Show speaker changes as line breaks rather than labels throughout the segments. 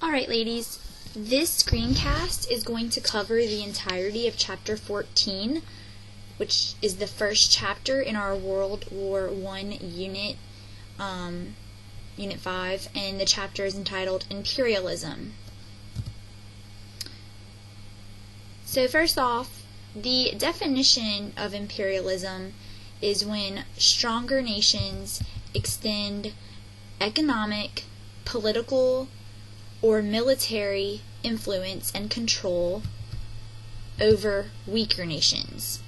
Alright ladies, this screencast is going to cover the entirety of Chapter 14, which is the first chapter in our World War I unit, Unit 5, and the chapter is entitled Imperialism. So first off, the definition of imperialism is when stronger nations extend economic, political, or military influence and control over weaker nations.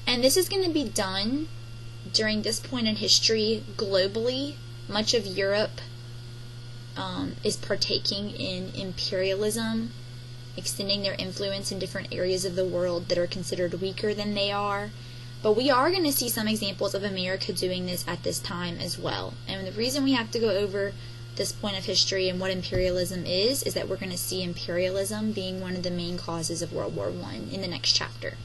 And this is going to be done during this point in history globally. Much of Europe is partaking in imperialism, extending their influence in different areas of the world that are considered weaker than they are. But we are going to see some examples of America doing this at this time as well. And the reason we have to go over this point of history and what imperialism is that we're going to see imperialism being one of the main causes of World War I in the next chapter.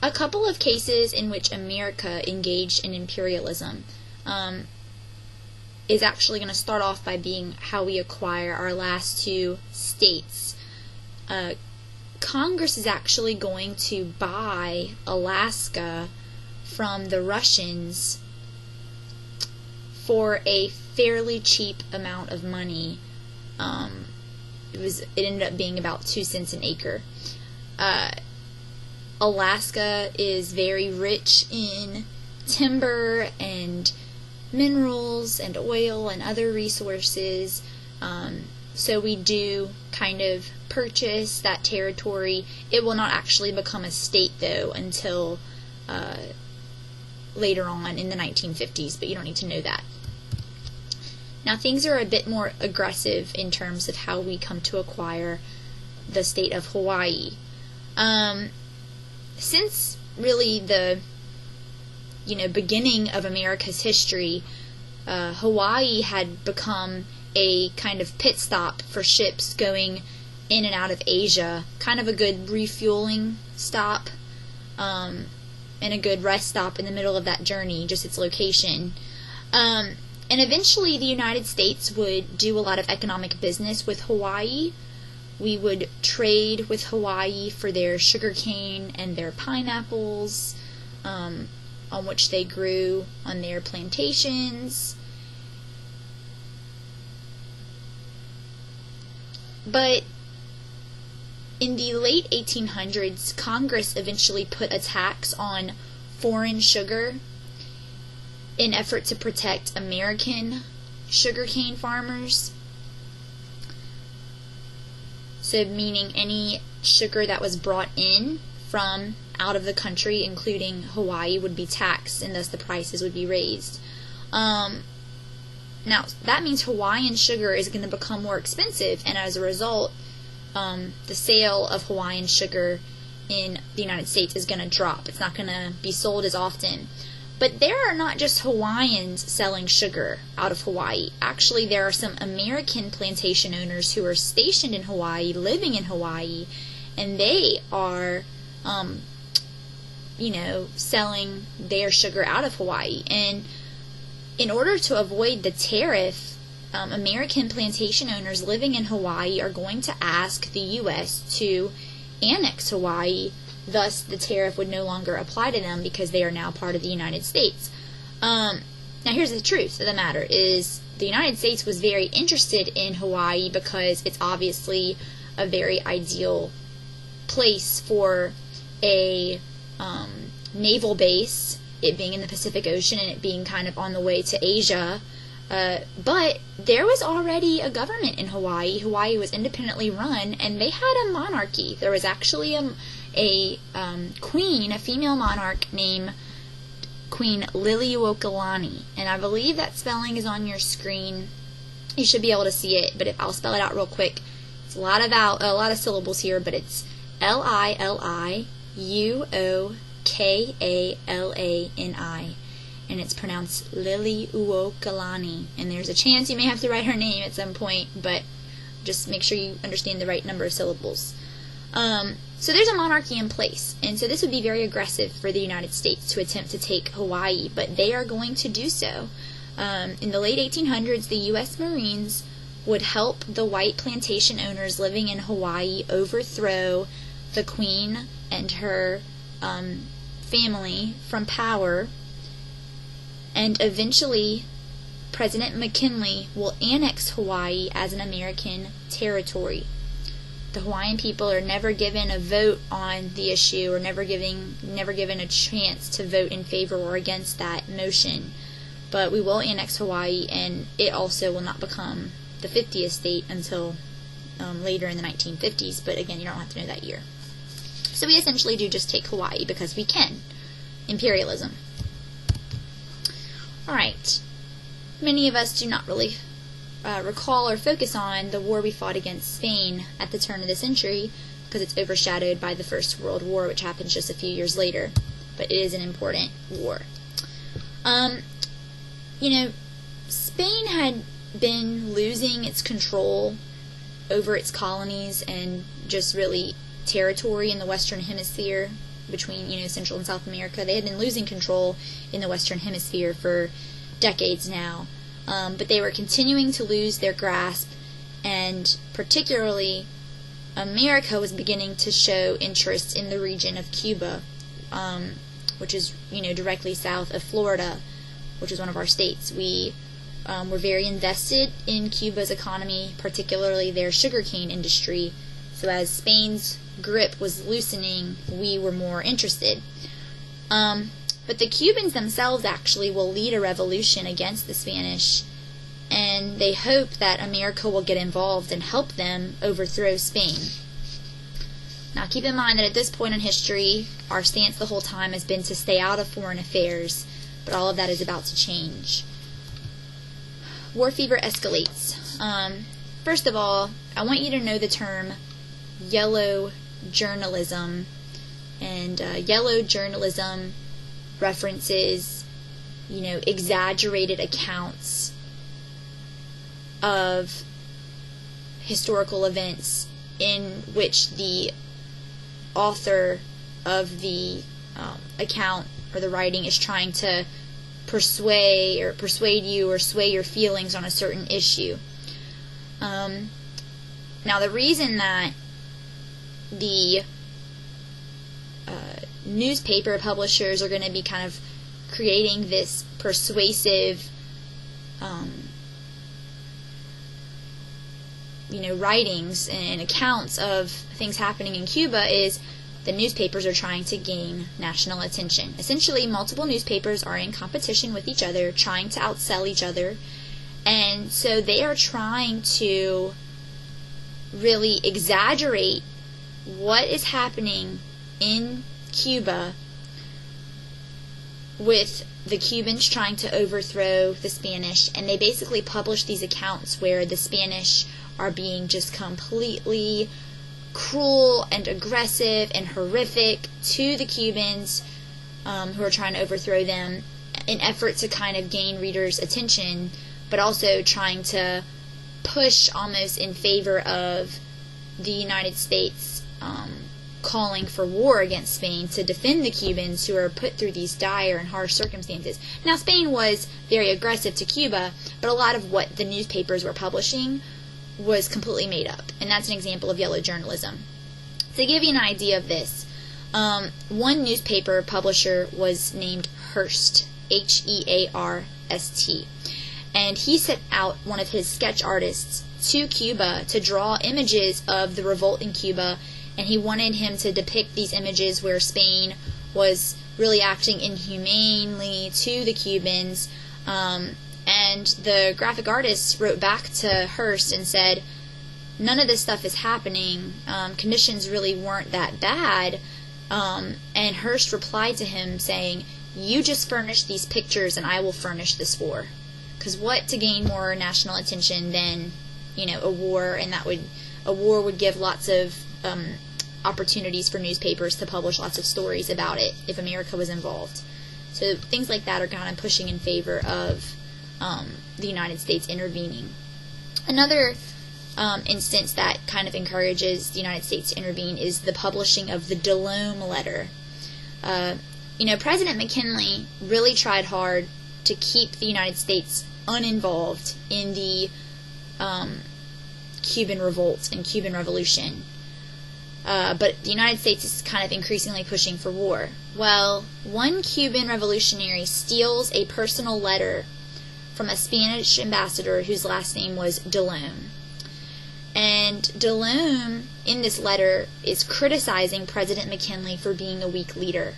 A couple of cases in which America engaged in imperialism is actually going to start off by being how we acquire our last two states. Congress is actually going to buy Alaska from the Russians for a fairly cheap amount of money. It ended up being about 2 cents an acre. Alaska is very rich in timber and minerals and oil and other resources, so we do kind of purchase that territory. It will not actually become a state though until later on in the 1950s, but you don't need to know that. Now things are a bit more aggressive in terms of how we come to acquire the state of Hawaii. Since really the beginning of America's history, Hawaii had become a kind of pit stop for ships going in and out of Asia, kind of a good refueling stop, and a good rest stop in the middle of that journey, just its location. And eventually the United States would do a lot of economic business with Hawaii. We would trade with Hawaii for their sugarcane and their pineapples, on which they grew on their plantations. But in the late 1800s, Congress eventually put a tax on foreign sugar in effort to protect American sugarcane farmers. So meaning any sugar that was brought in from out of the country, including Hawaii, would be taxed, and thus the prices would be raised. Now, that means Hawaiian sugar is going to become more expensive, and as a result, the sale of Hawaiian sugar in the United States is going to drop. It's not going to be sold as often. But there are not just Hawaiians selling sugar out of Hawaii. Actually, there are some American plantation owners who are stationed in Hawaii, living in Hawaii, and they are selling their sugar out of Hawaii. And in order to avoid the tariff, American plantation owners living in Hawaii are going to ask the U.S. to annex Hawaii. Thus, the tariff would no longer apply to them because they are now part of the United States. Now, here's the truth of the matter, is the United States was very interested in Hawaii because it's obviously a very ideal place for a naval base, it being in the Pacific Ocean and it being kind of on the way to Asia. But there was already a government in Hawaii. Hawaii was independently run, and they had a monarchy. There was actually a queen, a female monarch named Queen Liliuokalani, and I believe that spelling is on your screen. You should be able to see it, but I'll spell it out real quick. It's a lot of syllables here, but it's Liliuokalani, and it's pronounced Liliuokalani. And there's a chance you may have to write her name at some point, but just make sure you understand the right number of syllables. So there's a monarchy in place, and so this would be very aggressive for the United States to attempt to take Hawaii, but they are going to do so. In the late 1800s, the U.S. Marines would help the white plantation owners living in Hawaii overthrow the Queen and her family from power, and eventually President McKinley will annex Hawaii as an American territory. The Hawaiian people are never given a vote on the issue, or never given a chance to vote in favor or against that motion. But we will annex Hawaii, and it also will not become the 50th state until later in the 1950s. But again, you don't have to know that year. So we essentially do just take Hawaii because we can. Imperialism. Alright. Many of us do not really recall or focus on the war we fought against Spain at the turn of the century, because it's overshadowed by the First World War, which happens just a few years later. But it is an important war. Spain had been losing its control over its colonies and just really territory in the Western Hemisphere between, Central and South America. They had been losing control in the Western Hemisphere for decades now. But they were continuing to lose their grasp, and particularly America was beginning to show interest in the region of Cuba, which is, directly south of Florida, which is one of our states. We were very invested in Cuba's economy, particularly their sugarcane industry. So as Spain's grip was loosening, we were more interested. But the Cubans themselves actually will lead a revolution against the Spanish, and they hope that America will get involved and help them overthrow Spain. Now keep in mind that at this point in history, our stance the whole time has been to stay out of foreign affairs, but all of that is about to change. War fever escalates. First of all, I want you to know the term yellow journalism, and yellow journalism references, exaggerated accounts of historical events in which the author of the account or the writing is trying to persuade you or sway your feelings on a certain issue. Now the reason that the newspaper publishers are going to be kind of creating this persuasive writings and accounts of things happening in Cuba is the newspapers are trying to gain national attention. Essentially, multiple newspapers are in competition with each other, trying to outsell each other, and so they are trying to really exaggerate what is happening in Cuba, with the Cubans trying to overthrow the Spanish, and they basically publish these accounts where the Spanish are being just completely cruel and aggressive and horrific to the Cubans who are trying to overthrow them, in effort to kind of gain readers' attention, but also trying to push almost in favor of the United States calling for war against Spain to defend the Cubans who are put through these dire and harsh circumstances. Now, Spain was very aggressive to Cuba, but a lot of what the newspapers were publishing was completely made up, and that's an example of yellow journalism. To give you an idea of this, one newspaper publisher was named Hearst, Hearst, and he sent out one of his sketch artists to Cuba to draw images of the revolt in Cuba, and he wanted him to depict these images where Spain was really acting inhumanely to the Cubans, and the graphic artist wrote back to Hearst and said, none of this stuff is happening, conditions really weren't that bad, and Hearst replied to him saying, you just furnish these pictures and I will furnish this war. Because what to gain more national attention than, a war, and a war would give lots of opportunities for newspapers to publish lots of stories about it if America was involved. So things like that are kind of pushing in favor of the United States intervening. Another instance that kind of encourages the United States to intervene is the publishing of the Delome letter. President McKinley really tried hard to keep the United States uninvolved in the Cuban revolt and Cuban Revolution. But the United States is kind of increasingly pushing for war. Well, one Cuban revolutionary steals a personal letter from a Spanish ambassador whose last name was Delome. And Delome, in this letter, is criticizing President McKinley for being a weak leader.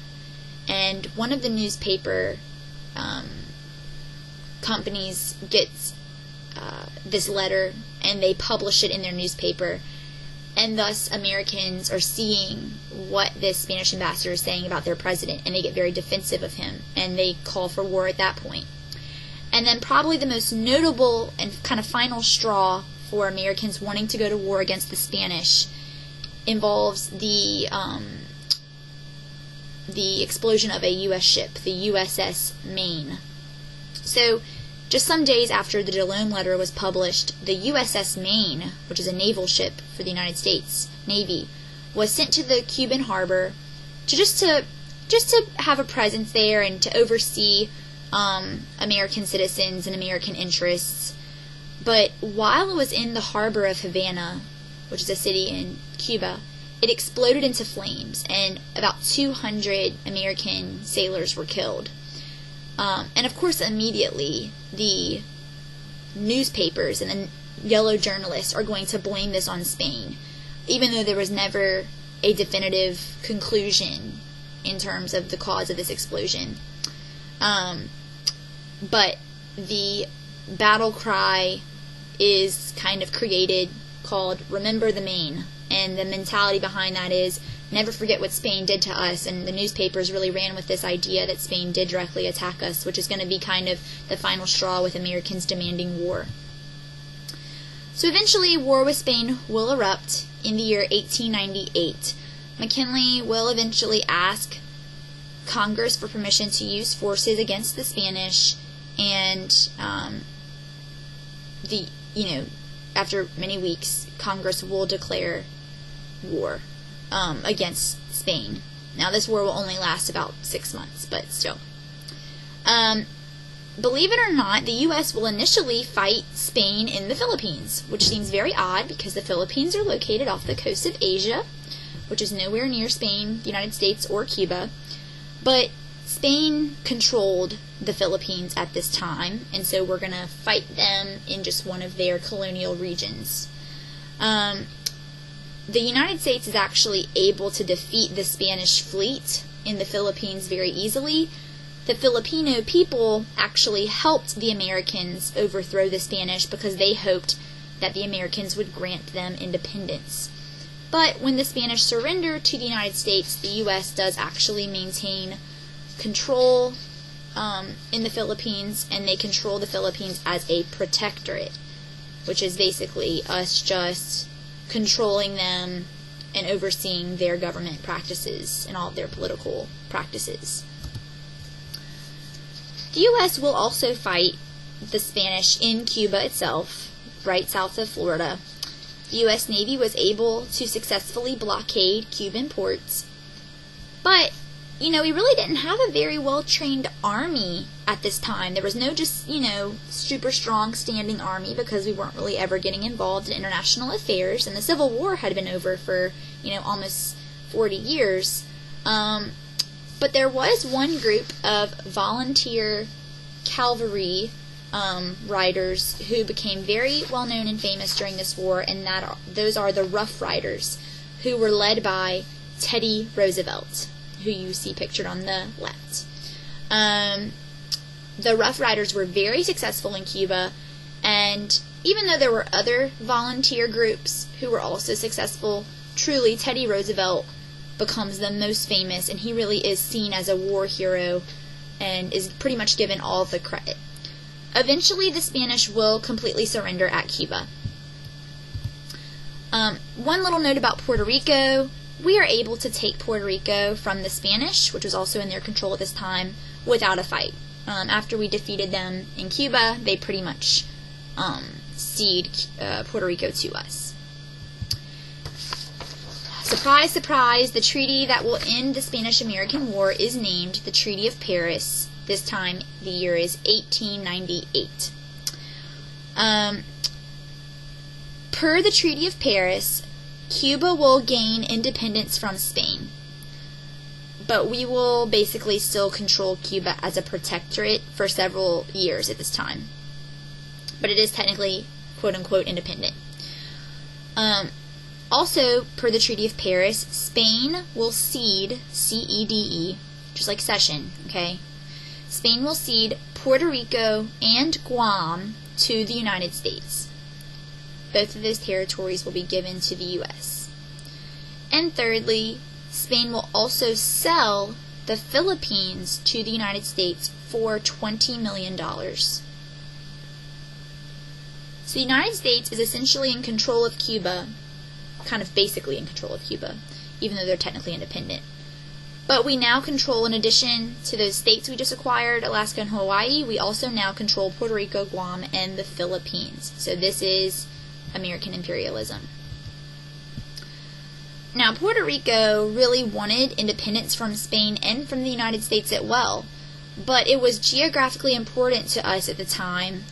And one of the newspaper companies gets this letter, and they publish it in their newspaper. And thus, Americans are seeing what this Spanish ambassador is saying about their president, and they get very defensive of him, and they call for war at that point. And then probably the most notable and kind of final straw for Americans wanting to go to war against the Spanish involves the explosion of a U.S. ship, the USS Maine. So, just some days after the Delome letter was published, the USS Maine, which is a naval ship for the United States Navy, was sent to the Cuban harbor to just to have a presence there and to oversee American citizens and American interests. But while it was in the harbor of Havana, which is a city in Cuba, it exploded into flames, and about 200 American sailors were killed. And of course, immediately, the newspapers and the yellow journalists are going to blame this on Spain, even though there was never a definitive conclusion in terms of the cause of this explosion. But the battle cry is kind of created called "Remember the Maine," and the mentality behind that is never forget what Spain did to us, and the newspapers really ran with this idea that Spain did directly attack us, which is going to be kind of the final straw with Americans demanding war. So eventually, war with Spain will erupt in the year 1898. McKinley will eventually ask Congress for permission to use forces against the Spanish, and after many weeks, Congress will declare war against Spain. Now, this war will only last about 6 months, but still. Believe it or not, the U.S. will initially fight Spain in the Philippines, which seems very odd because the Philippines are located off the coast of Asia, which is nowhere near Spain, the United States, or Cuba. But Spain controlled the Philippines at this time, and so we're going to fight them in just one of their colonial regions. The United States is actually able to defeat the Spanish fleet in the Philippines very easily. The Filipino people actually helped the Americans overthrow the Spanish because they hoped that the Americans would grant them independence. But when the Spanish surrender to the United States, the U.S. does actually maintain control in the Philippines, and they control the Philippines as a protectorate, which is basically us just controlling them and overseeing their government practices and all of their political practices. The U.S. will also fight the Spanish in Cuba itself, right south of Florida. The U.S. Navy was able to successfully blockade Cuban ports, but we really didn't have a very well-trained army at this time. There was no just, super strong standing army because we weren't really ever getting involved in international affairs, and the Civil War had been over for, almost 40 years. But there was one group of volunteer cavalry riders who became very well-known and famous during this war, and those are the Rough Riders, who were led by Teddy Roosevelt, who you see pictured on the left. The Rough Riders were very successful in Cuba, and even though there were other volunteer groups who were also successful, truly Teddy Roosevelt becomes the most famous, and he really is seen as a war hero and is pretty much given all the credit. Eventually, the Spanish will completely surrender at Cuba. One little note about Puerto Rico. We are able to take Puerto Rico from the Spanish, which was also in their control at this time, without a fight. After we defeated them in Cuba, they pretty much ceded Puerto Rico to us. Surprise, surprise, the treaty that will end the Spanish-American War is named the Treaty of Paris. This time, the year is 1898. Per the Treaty of Paris, Cuba will gain independence from Spain, but we will basically still control Cuba as a protectorate for several years at this time. But it is technically, quote-unquote, independent. Also, per the Treaty of Paris, Spain will cede, C-E-D-E, just like cession, okay? Spain will cede Puerto Rico and Guam to the United States. Both of those territories will be given to the U.S. And thirdly, Spain will also sell the Philippines to the United States for $20 million. So the United States is essentially in control of Cuba, kind of basically in control of Cuba, even though they're technically independent. But we now control, in addition to those states we just acquired, Alaska and Hawaii, we also now control Puerto Rico, Guam, and the Philippines. So this is American imperialism. Now, Puerto Rico really wanted independence from Spain and from the United States as well, but it was geographically important to us at the time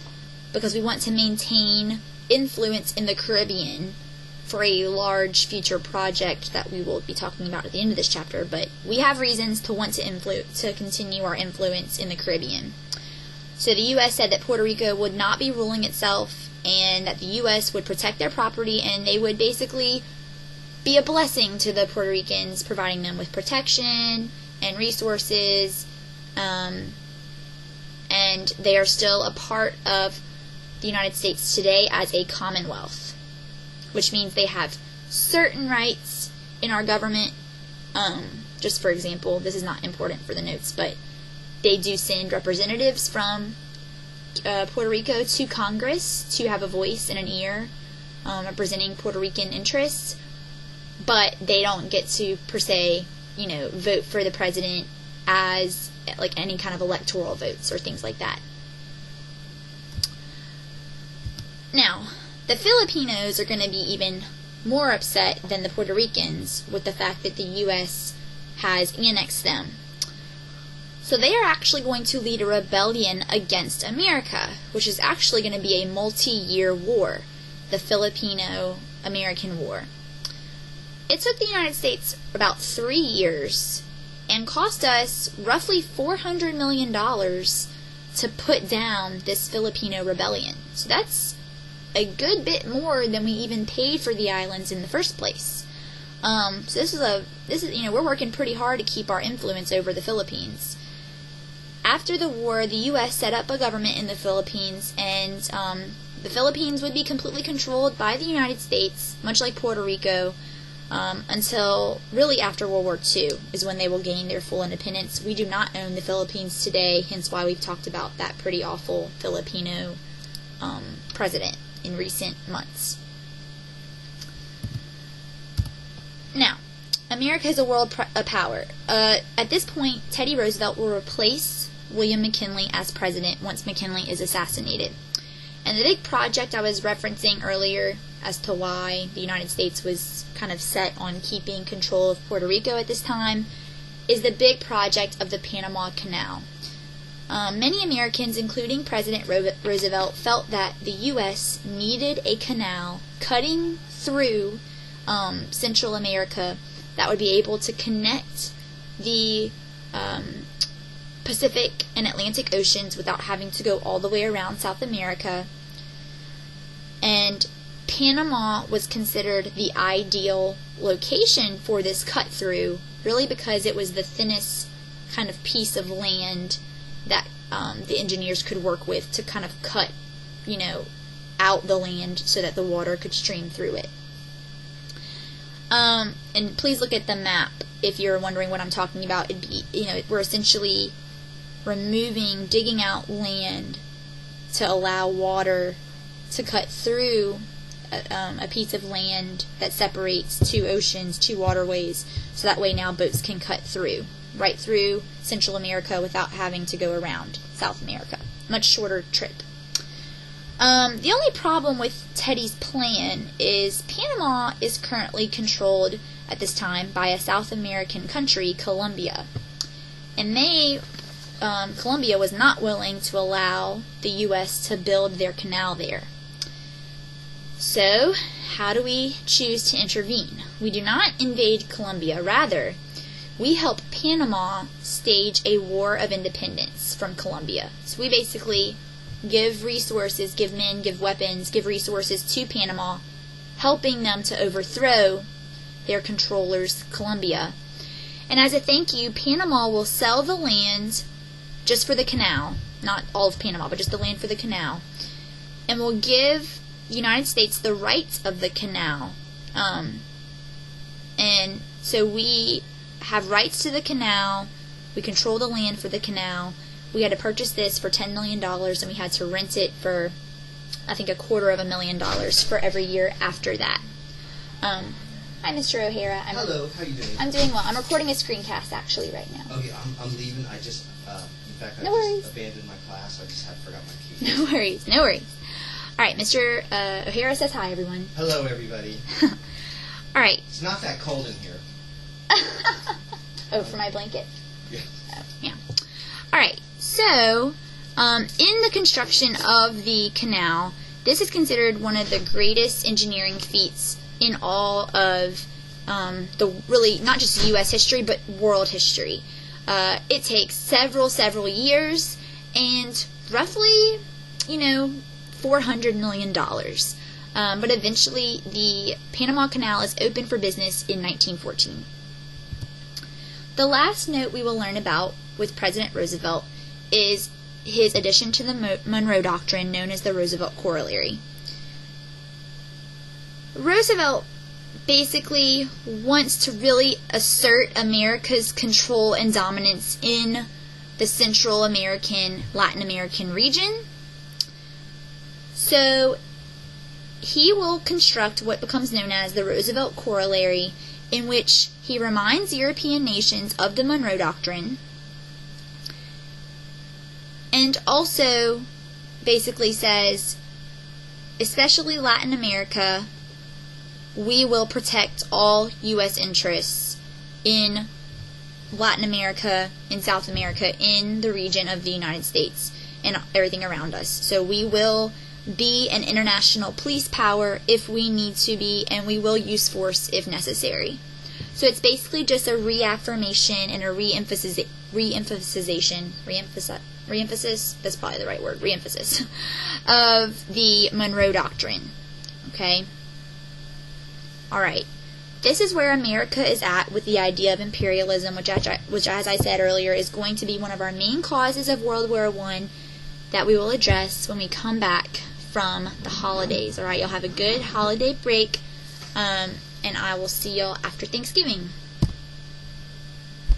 because we want to maintain influence in the Caribbean for a large future project that we will be talking about at the end of this chapter, but we have reasons to want to continue our influence in the Caribbean. So the U.S. said that Puerto Rico would not be ruling itself and that the U.S. would protect their property and they would basically be a blessing to the Puerto Ricans, providing them with protection and resources, and they are still a part of the United States today as a commonwealth, which means they have certain rights in our government. Just for example, this is not important for the notes, but they do send representatives from Puerto Rico to Congress to have a voice and an ear representing Puerto Rican interests, but they don't get to, per se, vote for the president as like any kind of electoral votes or things like that. Now, the Filipinos are going to be even more upset than the Puerto Ricans with the fact that the U.S. has annexed them. So they are actually going to lead a rebellion against America, which is actually going to be a multi-year war, the Filipino-American War. It took the United States about 3 years and cost us roughly $400 million to put down this Filipino rebellion. So that's a good bit more than we even paid for the islands in the first place. So this is we're working pretty hard to keep our influence over the Philippines. After the war, the U.S. set up a government in the Philippines, and the Philippines would be completely controlled by the United States, much like Puerto Rico, until really after World War II is when they will gain their full independence. We do not own the Philippines today, hence why we've talked about that pretty awful Filipino president in recent months. Now, America is a world power. At this point, Teddy Roosevelt will replace William McKinley as president once McKinley is assassinated. And the big project I was referencing earlier as to why the United States was kind of set on keeping control of Puerto Rico at this time is the big project of the Panama Canal. Many Americans, including President Roosevelt, felt that the U.S. needed a canal cutting through Central America that would be able to connect the Pacific and Atlantic Oceans without having to go all the way around South America. And Panama was considered the ideal location for this cut through, really because it was the thinnest kind of piece of land that the engineers could work with to kind of cut, out the land so that the water could stream through it. And please look at the map if you're wondering what I'm talking about. It'd be, we're essentially digging out land to allow water to cut through a piece of land that separates two oceans, two waterways, so that way now boats can cut through, right through Central America without having to go around South America. Much shorter trip. The only problem with Teddy's plan is Panama is currently controlled at this time by a South American country, Colombia. And they Colombia was not willing to allow the U.S. to build their canal there. So, how do we choose to intervene? We do not invade Colombia. Rather, we help Panama stage a war of independence from Colombia. So we basically give resources, give men, give weapons, give resources to Panama, helping them to overthrow their controllers, Colombia. And as a thank you, Panama will sell the land just for the canal, not all of Panama, but just the land for the canal, and will give the United States the rights of the canal. And so we have rights to the canal, we control the land for the canal. We had to purchase this for $10 million, and we had to rent it for, I think, $250,000 for every year after that. Hi, Mr. O'Hara.
Hello, how you doing?
I'm doing well. I'm recording a screencast, actually, right now.
Okay, I'm leaving. I just, in fact, I
No worries.
just abandoned my class. I just forgot my key.
No worries, no worries. All right, Mr. O'Hara says hi, everyone.
Hello, everybody.
All right.
It's not that cold in here.
Oh, for my blanket?
Yeah.
Oh, yeah. All right. So, in the construction of the canal, this is considered one of the greatest engineering feats in all of the really, not just U.S. history, but world history. It takes several years and roughly, $400 million. But eventually, the Panama Canal is open for business in 1914. The last note we will learn about with President Roosevelt is his addition to the Monroe Doctrine, known as the Roosevelt Corollary. Roosevelt basically wants to really assert America's control and dominance in the Central American, Latin American region. So he will construct what becomes known as the Roosevelt Corollary, in which he reminds European nations of the Monroe Doctrine, and also basically says, especially Latin America, we will protect all U.S. interests in Latin America, in South America, in the region of the United States, and everything around us. So we will be an international police power if we need to be, and we will use force if necessary. So it's basically just a reaffirmation and a reemphasis, that's probably the right word, reemphasis, of the Monroe Doctrine. Okay? Alright. This is where America is at with the idea of imperialism, which, as I said earlier, is going to be one of our main causes of World War I that we will address when we come back from the holidays. Alright, you'll have a good holiday break, and I will see y'all after Thanksgiving.